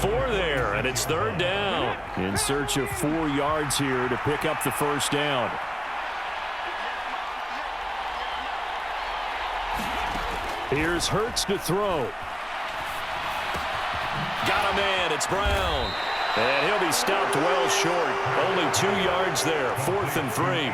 4 there, and it's 3rd down. In search of 4 yards here to pick up the first down. Here's Hurts to throw. Got a man. It's Brown. And he'll be stopped well short. Only 2 yards there. 4th and 3.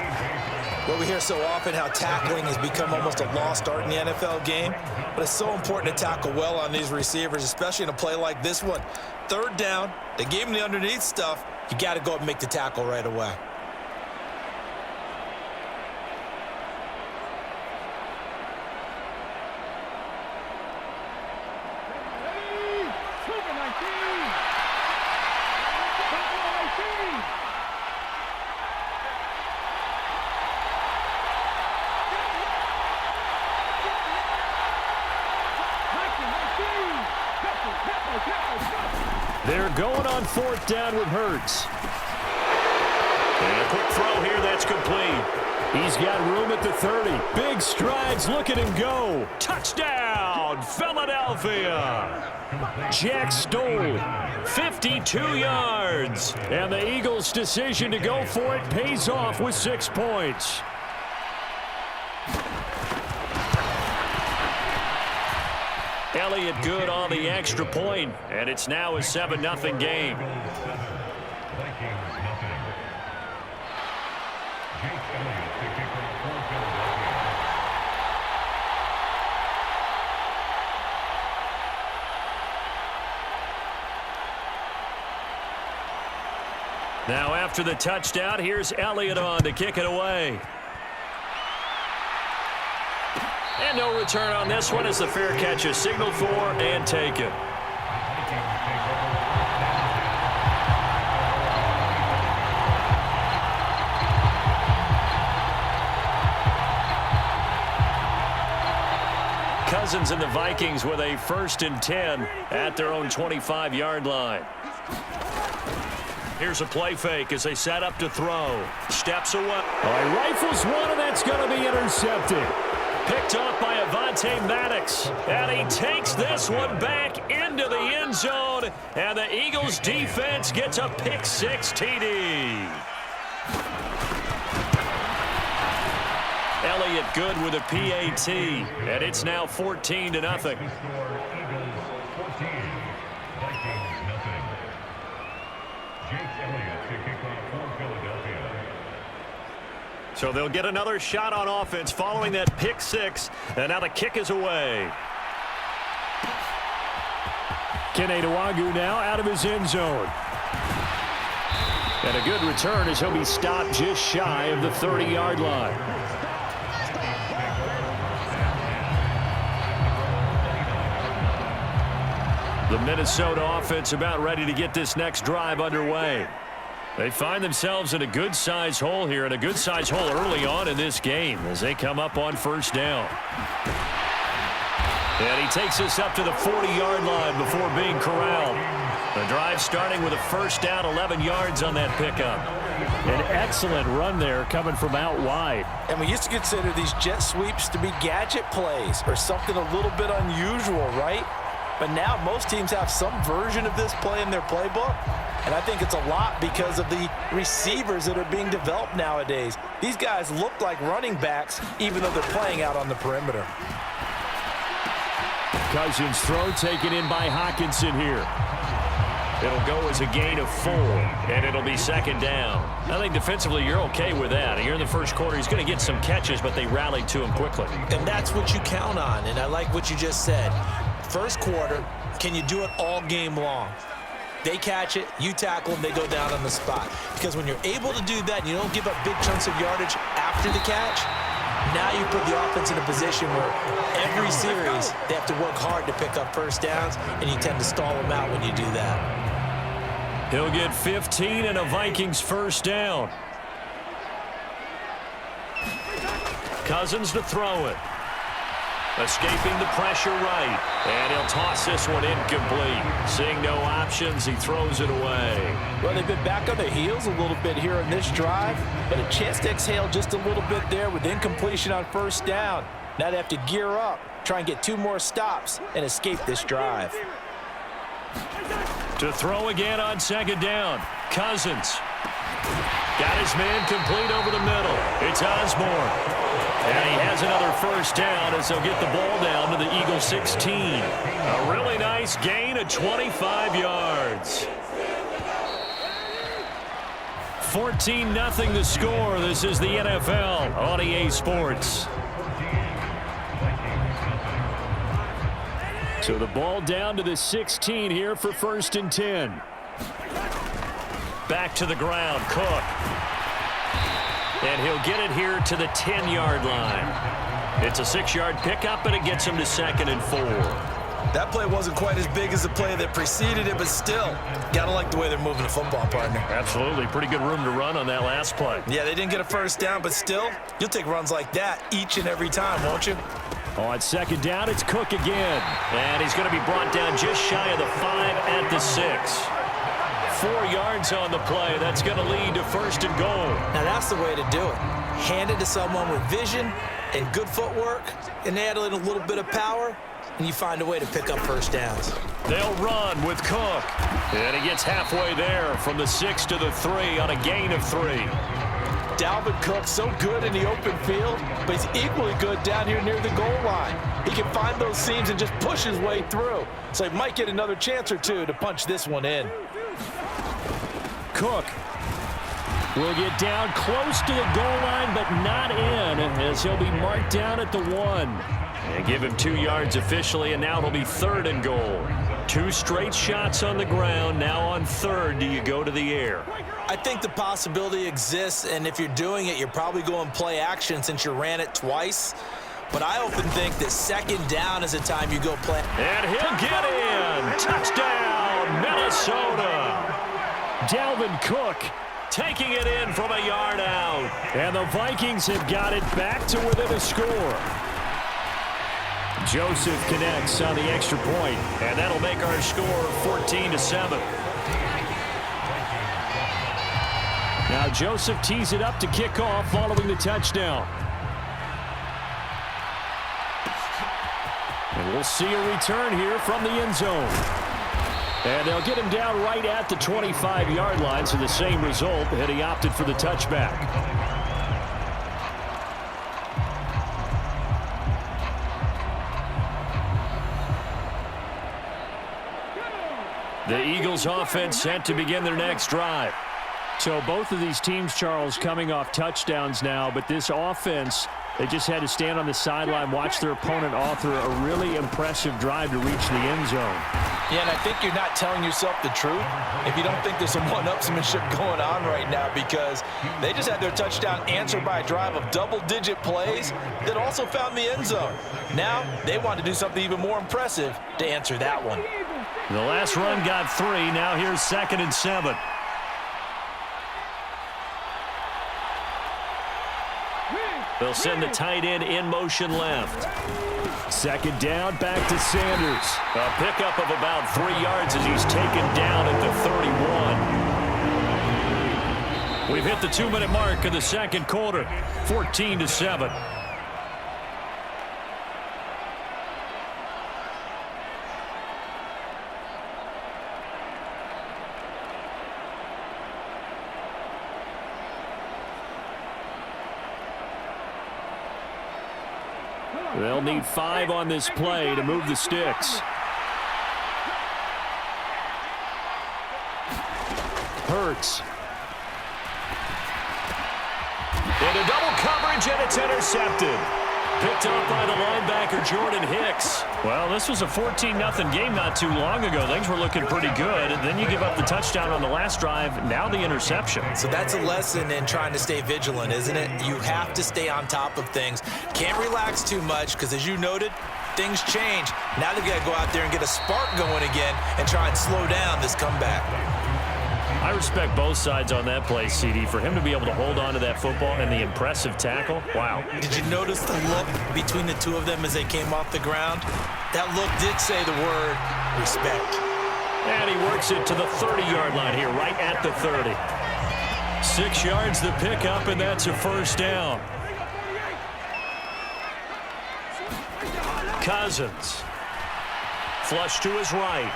Well, we hear so often how tackling has become almost a lost art in the NFL game. But it's so important to tackle well on these receivers, especially in a play like this one. 3rd down. They gave him the underneath stuff. You got to go up and make the tackle right away. They're going on 4th down with Hurts. And a quick throw here, that's complete. He's got room at the 30. Big strides, look at him go. Touchdown, Philadelphia. Jack Skol. 52 yards. And the Eagles' decision to go for it pays off with 6 points. Elliott good on the extra point, and it's now a 7-0 game. Now after the touchdown, here's Elliott on to kick it away. And no return on this one as the fair catch is signaled for and taken. Cousins and the Vikings with a 1st and 10 at their own 25-yard line. Here's a play fake as they set up to throw. Steps away. Rifles one, and that's going to be intercepted. Picked off by Avonte Maddox. And he takes this one back into the end zone. And the Eagles defense gets a pick-6 TD. Elliott good with a PAT. And it's now 14-0. So they'll get another shot on offense following that pick-6. And now the kick is away. Kenedawagu now out of his end zone. And a good return as he'll be stopped just shy of the 30-yard line. The Minnesota offense about ready to get this next drive underway. They find themselves in a good-sized hole here, and a good-sized hole early on in this game as they come up on 1st down. And he takes us up to the 40-yard line before being corralled. The drive starting with a 1st down, 11 yards on that pickup. An excellent run there coming from out wide. And we used to consider these jet sweeps to be gadget plays or something a little bit unusual, right? But now most teams have some version of this play in their playbook. And I think it's a lot because of the receivers that are being developed nowadays. These guys look like running backs even though they're playing out on the perimeter. Cousins' throw taken in by Hockenson here. It'll go as a gain of 4, and it'll be 2nd down. I think defensively you're okay with that. Here in the first quarter, he's going to get some catches, but they rallied to him quickly. And that's what you count on, and I like what you just said. First quarter, can you do it all game long? They catch it, you tackle them, they go down on the spot. Because when you're able to do that and you don't give up big chunks of yardage after the catch, now you put the offense in a position where every series they have to work hard to pick up 1st downs, and you tend to stall them out when you do that. He'll get 15 and a Vikings 1st down. Cousins to throw it. Escaping the pressure right. And he'll toss this one incomplete. Seeing no options, he throws it away. Well, they've been back on their heels a little bit here in this drive, but a chance to exhale just a little bit there with incompletion on 1st down. Now they have to gear up, try and get 2 more stops, and escape this drive. To throw again on second down. Cousins. Got his man complete over the middle. It's Osborne. And he has another first down as they'll get the ball down to the Eagles 16. A really nice gain of 25 yards. 14-0 the score. This is the NFL on EA Sports. So the ball down to the 16 here for 1st and 10. Back to the ground, Cook. And he'll get it here to the 10-yard line. It's a 6-yard pickup, and it gets him to 2nd and 4. That play wasn't quite as big as the play that preceded it, but still, gotta like the way they're moving the football, partner. Absolutely. Pretty good room to run on that last play. Yeah, they didn't get a first down, but still, you'll take runs like that each and every time, won't you? On second down, it's Cook again. And he's going to be brought down just shy of the 5 at the 6. 4 yards on the play. That's going to lead to 1st and goal. Now, that's the way to do it. Hand it to someone with vision and good footwork, and add a little bit of power, and you find a way to pick up first downs. They'll run with Cook. And he gets halfway there from the 6 to the 3 on a gain of 3. Dalvin Cook, so good in the open field, but he's equally good down here near the goal line. He can find those seams and just push his way through. So he might get another chance or two to punch this one in. Cook will get down close to the goal line, but not in, as he'll be marked down at the 1. And give him 2 yards officially, and now it'll be 3rd and goal. 2 straight shots on the ground. Now on 3rd, do you go to the air? I think the possibility exists, and if you're doing it, you're probably going play action since you ran it twice. But I often think that 2nd down is the time you go play. And he'll get in. Touchdown, Minnesota. Dalvin Cook taking it in from a yard out. And the Vikings have got it back to within a score. Joseph connects on the extra point, and that'll make our score 14-7. Now Joseph tees it up to kick off following the touchdown. And we'll see a return here from the end zone. And they'll get him down right at the 25-yard line, so the same result, and he opted for the touchback. The Eagles offense set to begin their next drive. So both of these teams, Charles, coming off touchdowns now, but this offense, they just had to stand on the sideline, watch their opponent author a really impressive drive to reach the end zone. Yeah, and I think you're not telling yourself the truth if you don't think there's some one-upsmanship going on right now, because they just had their touchdown answered by a drive of double-digit plays that also found the end zone. Now they want to do something even more impressive to answer that one. The last run got 3. Now here's 2nd and 7. They'll send the tight end in motion left. 2nd down, back to Sanders. A pickup of about 3 yards as he's taken down at the 31. We've hit the 2-minute mark of the second quarter. 14-7. They'll need 5 on this play to move the sticks. Hurts. Into double coverage, and it's intercepted. Picked up by the linebacker, Jordan Hicks. Well, this was a 14-0 game not too long ago. Things were looking pretty good. And then you give up the touchdown on the last drive. Now the interception. So that's a lesson in trying to stay vigilant, isn't it? You have to stay on top of things. Can't relax too much because, as you noted, things change. Now they've got to go out there and get a spark going again and try and slow down this comeback. I respect both sides on that play, CD. For him to be able to hold on to that football and the impressive tackle, wow. Did you notice the look between the two of them as they came off the ground? That look did say the word respect. And he works it to the 30-yard line here, right at the 30. 6 yards the pickup, and that's a first down. Cousins. Flush to his right.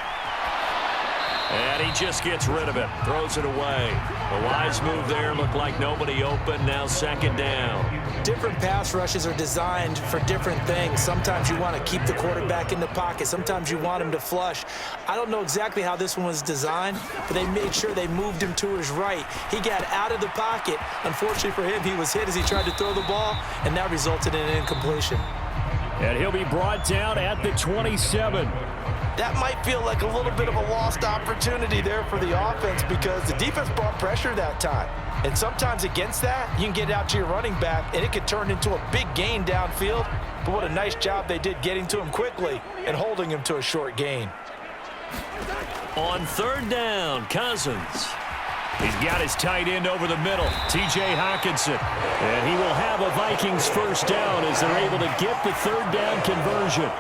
And he just gets rid of it, throws it away. The wise move there, looked like nobody open, now second down. Different pass rushes are designed for different things. Sometimes you want to keep the quarterback in the pocket. Sometimes you want him to flush. I don't know exactly how this one was designed, but they made sure they moved him to his right. He got out of the pocket. Unfortunately for him, he was hit as he tried to throw the ball, and that resulted in an incompletion. And he'll be brought down at the 27. That might feel like a little bit of a lost opportunity there for the offense because the defense brought pressure that time. And sometimes against that, you can get out to your running back, and it could turn into a big gain downfield. But what a nice job they did getting to him quickly and holding him to a short gain. On third down, Cousins. He's got his tight end over the middle, T.J. Hockenson. And he will have a Vikings first down as they're able to get the third down conversion.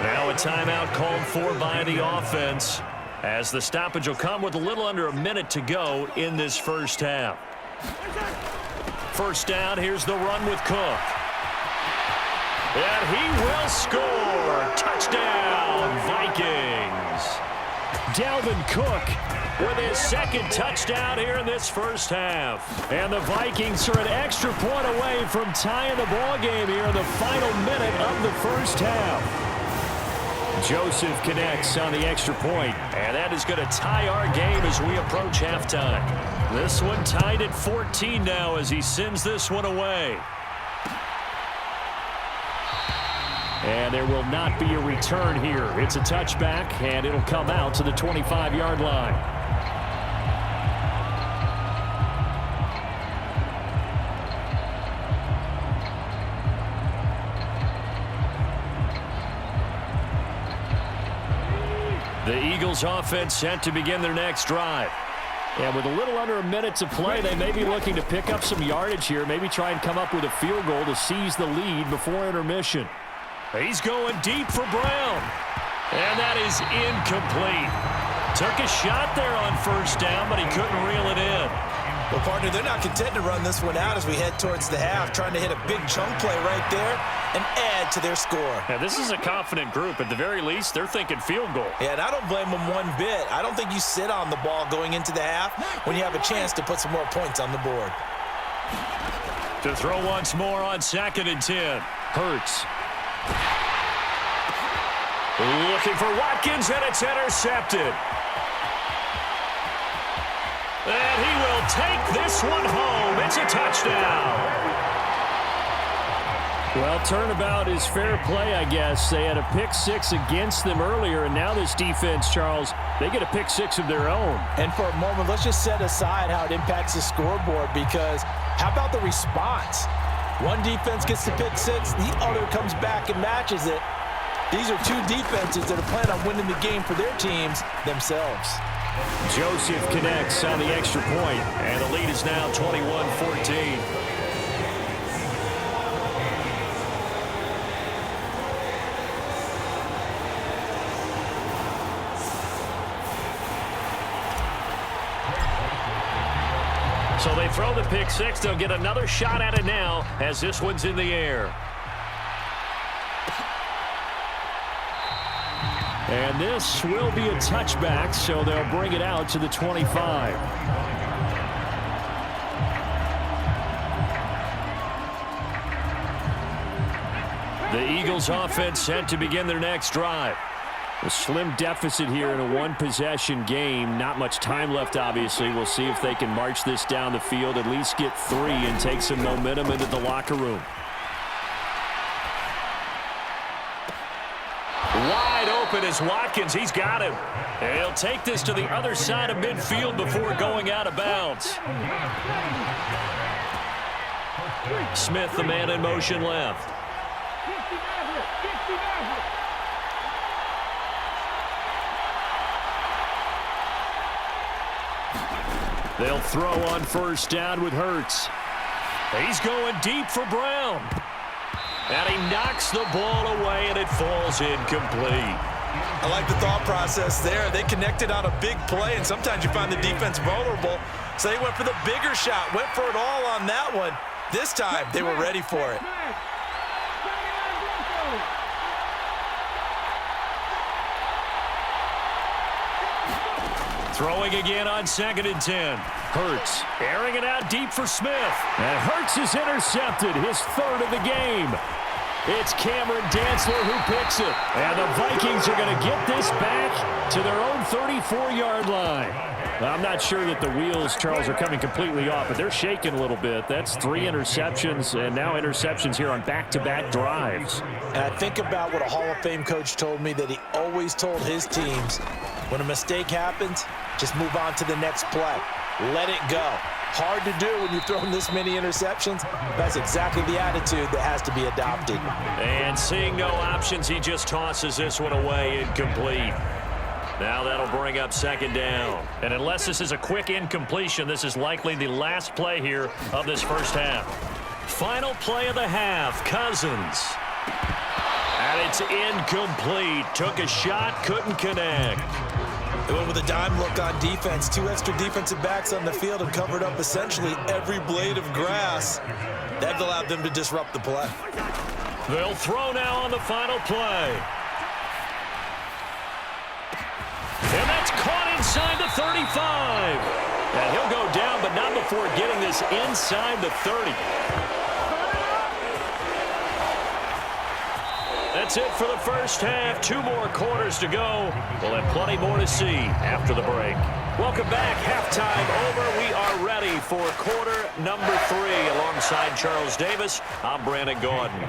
Now a timeout called for by the offense as the stoppage will come with a little under a minute to go in this first half. First down, here's the run with Cook. And he will score. Touchdown, Vikings. Dalvin Cook with his second touchdown here in this first half. And the Vikings are an extra point away from tying the ball game here in the final minute of the first half. Joseph connects on the extra point. And that is going to tie our game as we approach halftime. This one tied at 14 now as he sends this one away. And there will not be a return here. It's a touchback, and it'll come out to the 25-yard line. The Eagles offense set to begin their next drive. And with a little under a minute to play, they may be looking to pick up some yardage here, maybe try and come up with a field goal to seize the lead before intermission. He's going deep for Brown. And that is incomplete. Took a shot there on first down, but he couldn't reel it in. Well, partner, they're not content to run this one out as we head towards the half, trying to hit a big chunk play right there and add to their score. Yeah, this is a confident group. At the very least, they're thinking field goal. Yeah, and I don't blame them one bit. I don't think you sit on the ball going into the half when you have a chance to put some more points on the board. To throw once more on 2nd and 10. Hurts. Looking for Watkins, and it's intercepted. And he will take this one home. It's a touchdown. Well, turnabout is fair play, I guess. They had a pick six against them earlier, and now this defense, Charles, they get a pick six of their own. And for a moment, let's just set aside how it impacts the scoreboard, because how about the response? One defense gets the pick six, the other comes back and matches it. These are two defenses that are planning on winning the game for their teams themselves. Joseph connects on the extra point, and the lead is now 21-14. So they throw the pick six. They'll get another shot at it now as this one's in the air. And this will be a touchback, so they'll bring it out to the 25. The Eagles offense set to begin their next drive. A slim deficit here in a one-possession game. Not much time left, obviously. We'll see if they can march this down the field, at least get 3 and take some momentum into the locker room. Wide open is Watkins. He's got him. And he'll take this to the other side of midfield before going out of bounds. Smith, the man in motion left. They'll throw on first down with Hurts. He's going deep for Brown. And he knocks the ball away, and it falls incomplete. I like the thought process there. They connected on a big play, and sometimes you find the defense vulnerable. So they went for the bigger shot, went for it all on that one. This time, they were ready for it. Throwing again on 2nd and 10. Hurts airing it out deep for Smith. And Hurts is intercepted, his 3rd of the game. It's Cameron Dantzler who picks it. And the Vikings are going to get this back to their own 34-yard line. I'm not sure that the wheels, Charles, are coming completely off, but they're shaking a little bit. That's 3 interceptions, and now interceptions here on back-to-back drives. And I think about what a Hall of Fame coach told me, that he always told his teams, when a mistake happens, just move on to the next play. Let it go. Hard to do when you've thrown this many interceptions. That's exactly the attitude that has to be adopted. And seeing no options, he just tosses this one away, incomplete. Now that'll bring up 2nd down. And unless this is a quick incompletion, this is likely the last play here of this first half. Final play of the half, Cousins. And it's incomplete. Took a shot, couldn't connect. They went with a dime look on defense. 2 extra defensive backs on the field and covered up essentially every blade of grass. That allowed them to disrupt the play. They'll throw now on the final play. And that's caught inside the 35. And he'll go down, but not before getting this inside the 30. That's it for the first half. 2 more quarters to go. We'll have plenty more to see after the break. Welcome back. Halftime over. We are ready for quarter number 3. Alongside Charles Davis, I'm Brandon Gordon.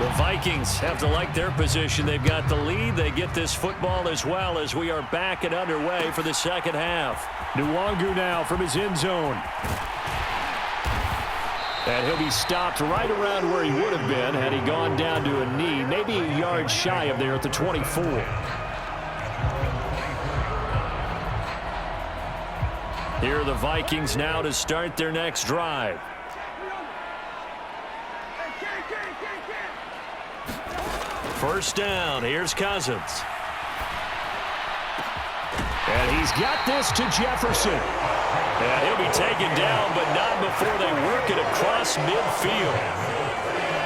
The Vikings have to like their position. They've got the lead. They get this football as well as we are back and underway for the second half. Nwangu now from his end zone. And he'll be stopped right around where he would have been had he gone down to a knee, maybe a yard shy of there at the 24. Here are the Vikings now to start their next drive. First down. Here's Cousins. And he's got this to Jefferson. And he'll be taken down, but not before they work it across midfield.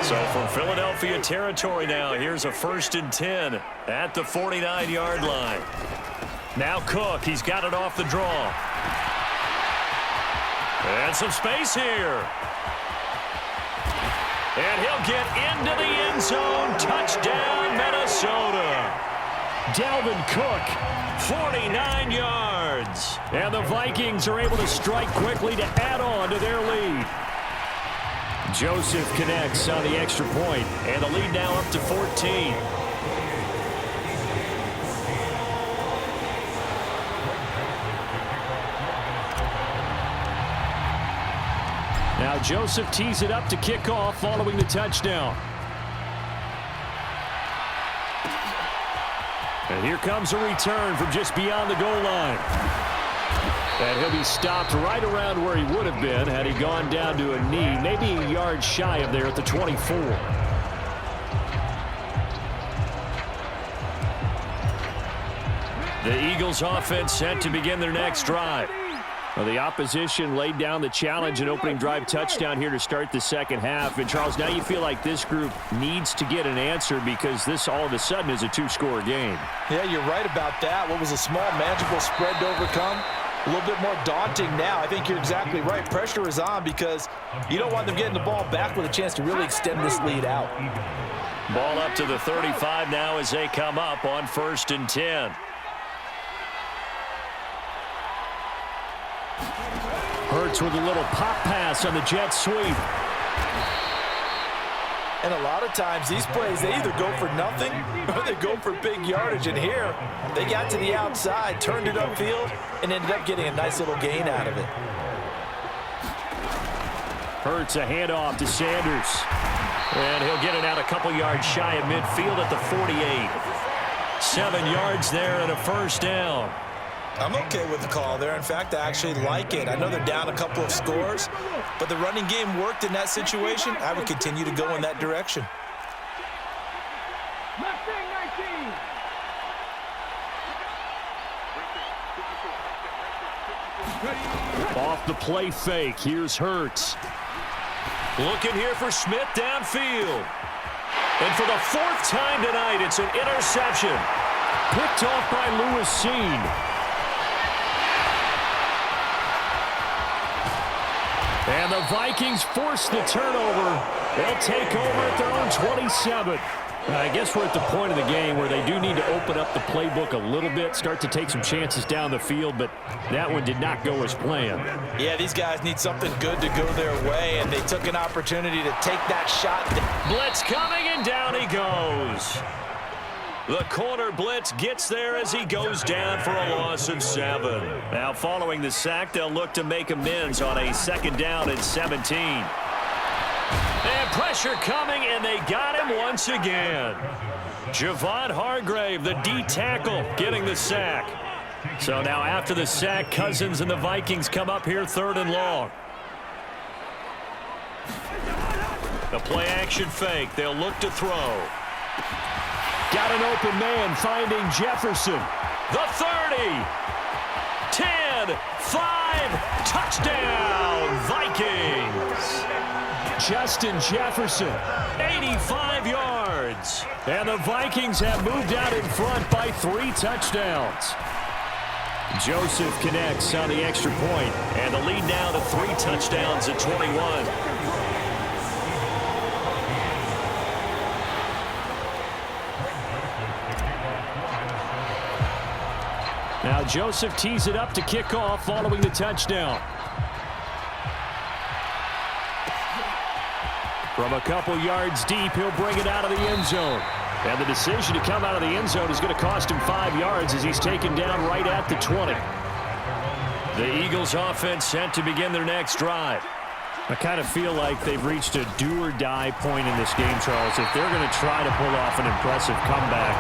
So from Philadelphia territory now, here's a 1st and 10 at the 49-yard line. Now Cook, he's got it off the draw. And some space here. And he'll get into the end zone. Touchdown, Minnesota. Dalvin Cook. 49 yards. And the Vikings are able to strike quickly to add on to their lead. Joseph connects on the extra point, and the lead now up to 14. Now Joseph tees it up to kick off following the touchdown. And here comes a return from just beyond the goal line. And he'll be stopped right around where he would have been had he gone down to a knee, maybe a yard shy of there at the 24. The Eagles offense set to begin their next drive. Well, the opposition laid down the challenge and opening drive touchdown here to start the second half. And, Charles, now you feel like this group needs to get an answer because this all of a sudden is a 2-score game. Yeah, you're right about that. What was a small, manageable spread to overcome? A little bit more daunting now. I think you're exactly right. Pressure is on because you don't want them getting the ball back with a chance to really extend this lead out. Ball up to the 35 now as they come up on 1st and 10. Hurts with a little pop pass on the jet sweep. And a lot of times these plays, they either go for nothing or they go for big yardage. And here, they got to the outside, turned it upfield, and ended up getting a nice little gain out of it. Hurts a handoff to Sanders. And he'll get it out a couple yards shy of midfield at the 48. 7 yards there and a first down. I'm okay with the call there. In fact, I actually like it. I know they're down a couple of scores, but the running game worked in that situation. I would continue to go in that direction. Off the play fake, here's Hurts. Looking here for Smith downfield. And for the 4th time tonight, it's an interception. Picked off by Lewis Seen. And the Vikings force the turnover. They'll take over at their own 27. I guess we're at the point of the game where they do need to open up the playbook a little bit, start to take some chances down the field, but that one did not go as planned. Yeah, these guys need something good to go their way, and they took an opportunity to take that shot. Blitz coming, and down he goes. The corner blitz gets there as he goes down for a loss of 7. Now following the sack, they'll look to make amends on a 2nd down and 17. And pressure coming, and they got him once again. Javon Hargrave, the D tackle, getting the sack. So now after the sack, Cousins and the Vikings come up here 3rd and long. The play action fake. They'll look to throw. Got an open man finding Jefferson. The 30. 10. 5. Touchdown, Vikings. Justin Jefferson. 85 yards. And the Vikings have moved out in front by 3 touchdowns. Joseph connects on the extra point. And the lead now to 3 touchdowns at 21. Now Joseph tees it up to kick off following the touchdown. From a couple yards deep, he'll bring it out of the end zone. And the decision to come out of the end zone is going to cost him 5 yards as he's taken down right at the 20. The Eagles offense set to begin their next drive. I kind of feel like they've reached a do-or-die point in this game, Charles. If they're going to try to pull off an impressive comeback,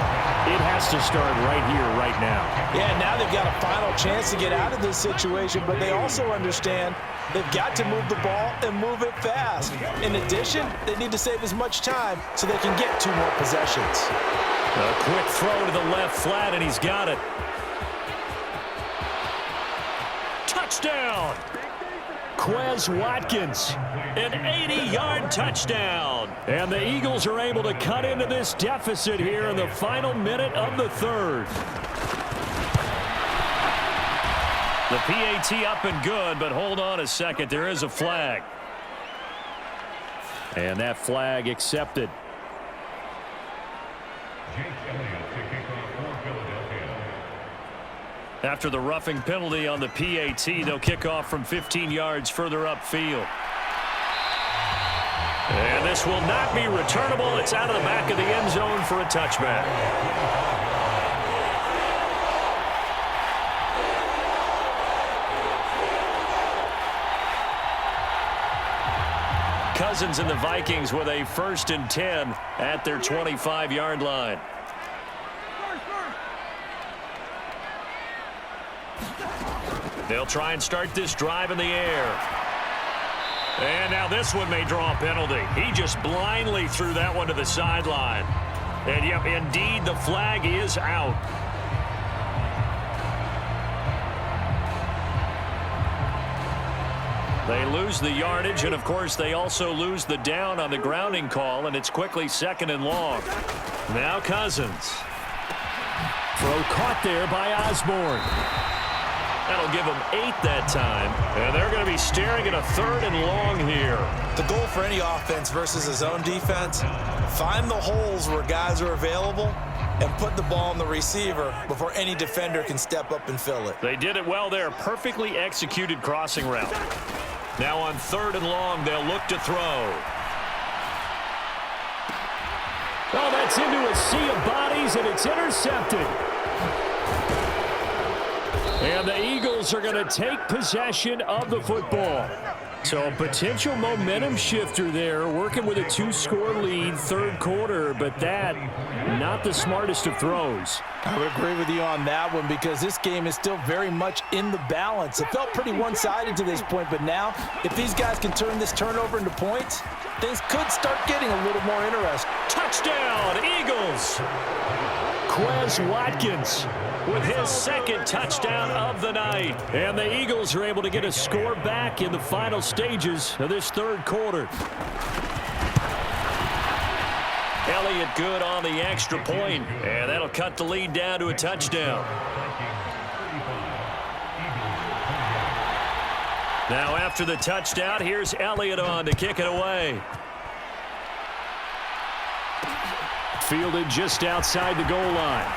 it has to start right here, right now. Yeah, now they've got a final chance to get out of this situation, but they also understand they've got to move the ball and move it fast. In addition, they need to save as much time so they can get 2 more possessions. A quick throw to the left flat, and he's got it. Touchdown! Quez Watkins. An 80-yard touchdown. And the Eagles are able to cut into this deficit here in the final minute of the 3rd. The PAT up and good, but hold on a second. There is a flag. And that flag accepted. After the roughing penalty on the PAT, they'll kick off from 15 yards further upfield. And this will not be returnable. It's out of the back of the end zone for a touchback. Cousins and the Vikings with a 1st and 10 at their 25-yard line. They'll try and start this drive in the air. And now this one may draw a penalty. He just blindly threw that one to the sideline. And, yep, indeed, the flag is out. They lose the yardage, and, of course, they also lose the down on the grounding call, and it's quickly 2nd and long. Now Cousins. Throw caught there by Osborne. That'll give them 8 that time. And they're going to be staring at a 3rd and long here. The goal for any offense versus a zone defense, find the holes where guys are available and put the ball on the receiver before any defender can step up and fill it. They did it well there. Perfectly executed crossing route. Now on 3rd and long, they'll look to throw. Oh, that's into a sea of bodies, and it's intercepted. And the Eagles are going to take possession of the football. So a potential momentum shifter there, working with a 2-score lead, 3rd quarter, but that, not the smartest of throws. I would agree with you on that one because this game is still very much in the balance. It felt pretty one-sided to this point, but now, if these guys can turn this turnover into points, things could start getting a little more interesting. Touchdown, Eagles! Quez Watkins with his 2nd touchdown of the night. And the Eagles are able to get a score back in the final stages of this 3rd quarter. Elliott good on the extra point, and that'll cut the lead down to a touchdown. Now after the touchdown, here's Elliott on to kick it away. Fielded just outside the goal line.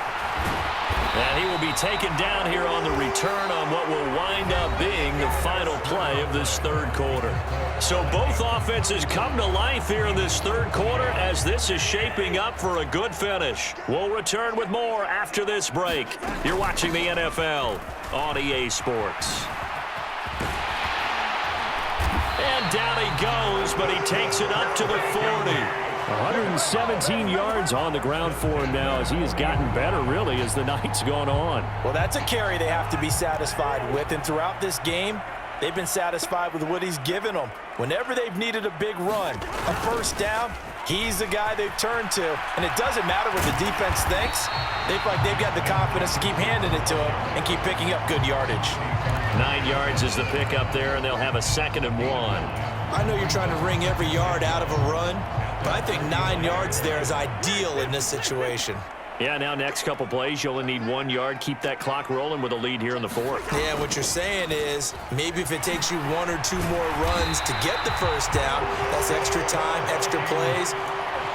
And he will be taken down here on the return on what will wind up being the final play of this third quarter. So both offenses come to life here in this third quarter as this is shaping up for a good finish. We'll return with more after this break. You're watching the NFL on EA Sports. And down he goes, but he takes it up to the 40. 117 yards on the ground for him now as he has gotten better, really, as the night's gone on. Well, that's a carry they have to be satisfied with, and throughout this game, they've been satisfied with what he's given them. Whenever they've needed a big run, a first down, he's the guy they've turned to, and it doesn't matter what the defense thinks. They feel like they've got the confidence to keep handing it to him and keep picking up good yardage. 9 yards is the pickup there, and they'll have a 2nd and 1. I know you're trying to wring every yard out of a run, but I think 9 yards there is ideal in this situation. Yeah, now next couple plays, you only need 1 yard. Keep that clock rolling with a lead here in the fourth. Yeah, what you're saying is maybe if it takes you 1 or 2 more runs to get the first down, that's extra time, extra plays.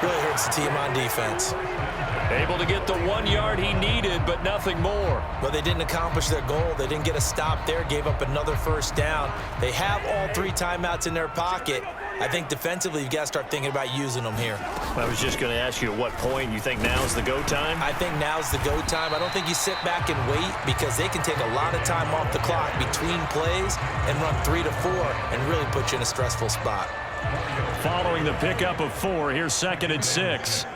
Really hurts the team on defense. Able to get the 1 yard he needed, but nothing more. But they didn't accomplish their goal. They didn't get a stop there, gave up another first down. They have all 3 timeouts in their pocket. I think defensively you've got to start thinking about using them here. I was just going to ask you at what point you think now's the go time? I think now's the go time. I don't think you sit back and wait because they can take a lot of time off the clock between plays and run 3 to 4 and really put you in a stressful spot. Following the pickup of 4, here's 2nd and 6.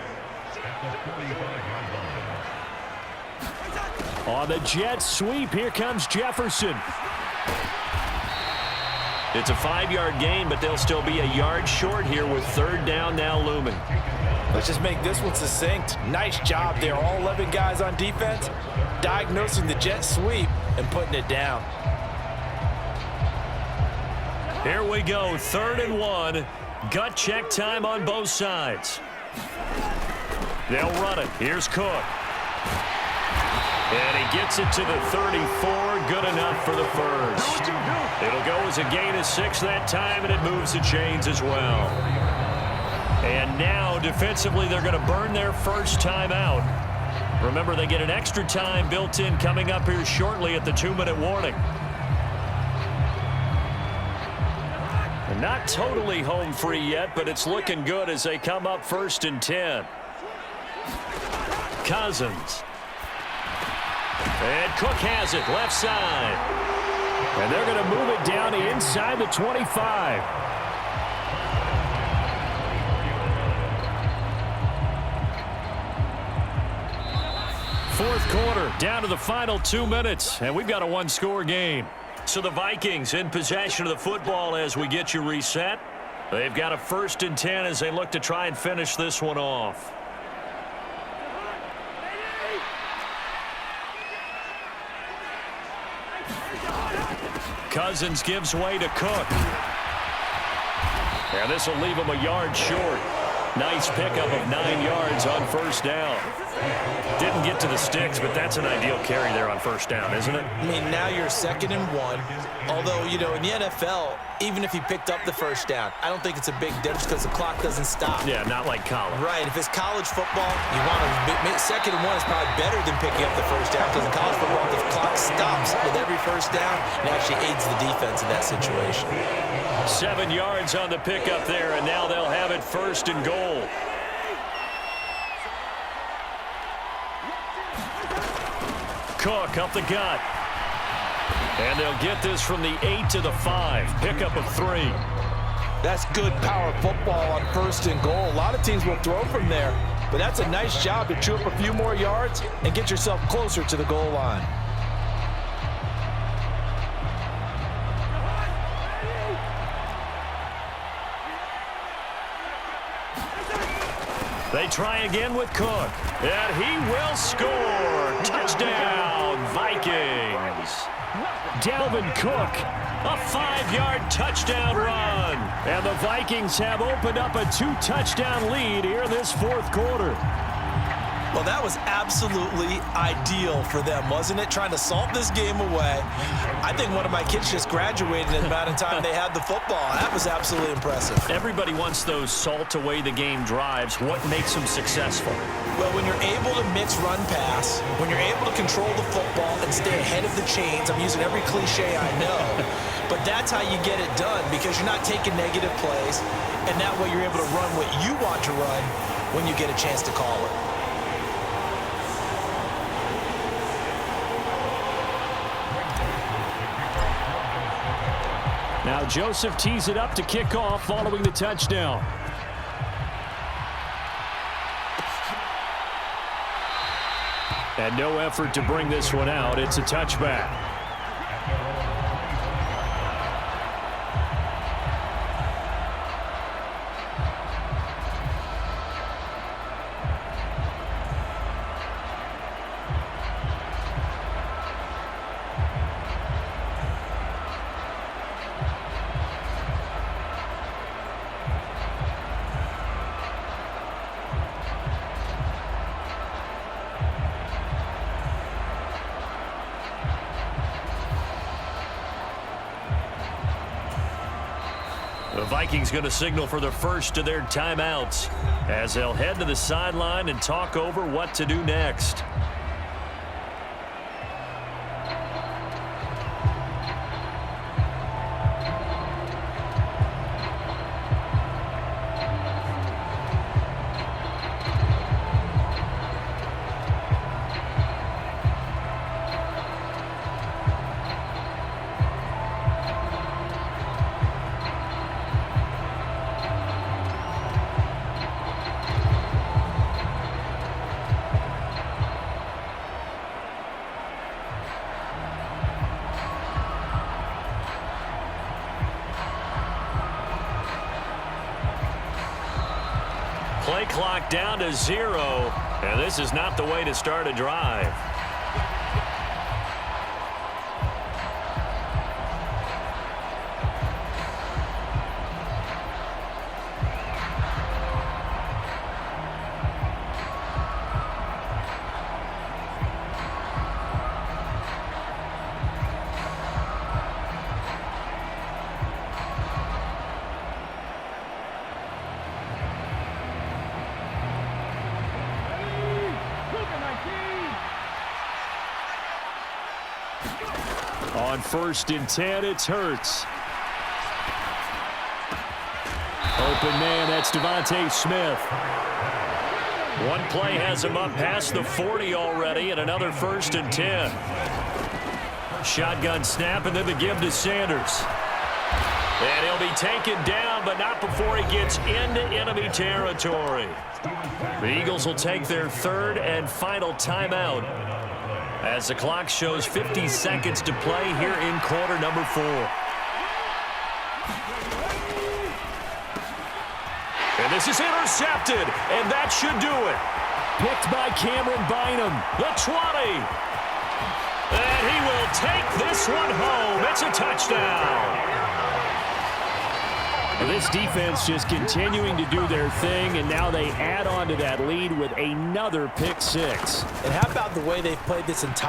On the jet sweep, here comes Jefferson. It's a 5-yard gain, but they'll still be a yard short here with 3rd down now looming. Let's just make this one succinct. Nice job there. All 11 guys on defense diagnosing the jet sweep and putting it down. Here we go, 3rd and 1. Gut check time on both sides. They'll run it. Here's Cook. And he gets it to the 34. Good enough for the first. It'll go as a gain of 6 that time, and it moves the chains as well. And now, defensively, they're going to burn their first time out. Remember, they get an extra time built in coming up here shortly at the 2-minute warning. And not totally home free yet, but it's looking good as they come up 1st and 10. Cousins. And Cook has it, left side. And they're going to move it down to inside the 25. Fourth quarter, down to the final 2 minutes, and we've got a 1-score game. So the Vikings in possession of the football as we get you reset. They've got a 1st and 10 as they look to try and finish this one off. Cousins gives way to Cook. And this will leave him a yard short. Nice pickup of 9 yards on 1st down. Didn't get to the sticks, but that's an ideal carry there on 1st down, isn't it? I mean, now you're 2nd and 1. Although, you know, in the NFL, even if he picked up the first down, I don't think it's a big difference because the clock doesn't stop. Yeah, not like college. Right. If it's college football, you want to make 2nd and 1 is probably better than picking up the first down because in college football, the clock stops with every first down and actually aids the defense in that situation. 7 yards on the pickup there, and now they'll have it 1st and goal. Cook up the gut. And they'll get this from the 8 to the 5. Pickup of 3. That's good power football on 1st and goal. A lot of teams will throw from there, but that's a nice job to chew up a few more yards and get yourself closer to the goal line. They try again with Cook. And he will score. Touchdown, Vikings. Dalvin Cook, a 5-yard touchdown run. And the Vikings have opened up a 2-touchdown lead here in this fourth quarter. Well, that was absolutely ideal for them, wasn't it? Trying to salt this game away. I think one of my kids just graduated in the amount of time they had the football. That was absolutely impressive. Everybody wants those salt away the game drives. What makes them successful? Well, when you're able to mix run pass, when you're able to control the football and stay ahead of the chains, I'm using every cliche I know, but that's how you get it done because you're not taking negative plays, and that way you're able to run what you want to run when you get a chance to call it. Now Joseph tees it up to kick off following the touchdown. And no effort to bring this one out. It's a touchback. The Vikings going to signal for the first of their timeouts as they'll head to the sideline and talk over what to do next. Play clock down to 0, and this is not the way to start a drive. On 1st and 10, it's Hurts. Open man, that's Devontae Smith. One play has him up past the 40 already, and another 1st and 10. Shotgun snap, and then the give to Sanders. And he'll be taken down, but not before he gets into enemy territory. The Eagles will take their third and final timeout as the clock shows 50 seconds to play here in quarter number 4. And this is intercepted, and that should do it. Picked by Cameron Bynum. The 20. And he will take this one home. It's a touchdown. This defense just continuing to do their thing, and now they add on to that lead with another pick 6. And how about the way they've played this entire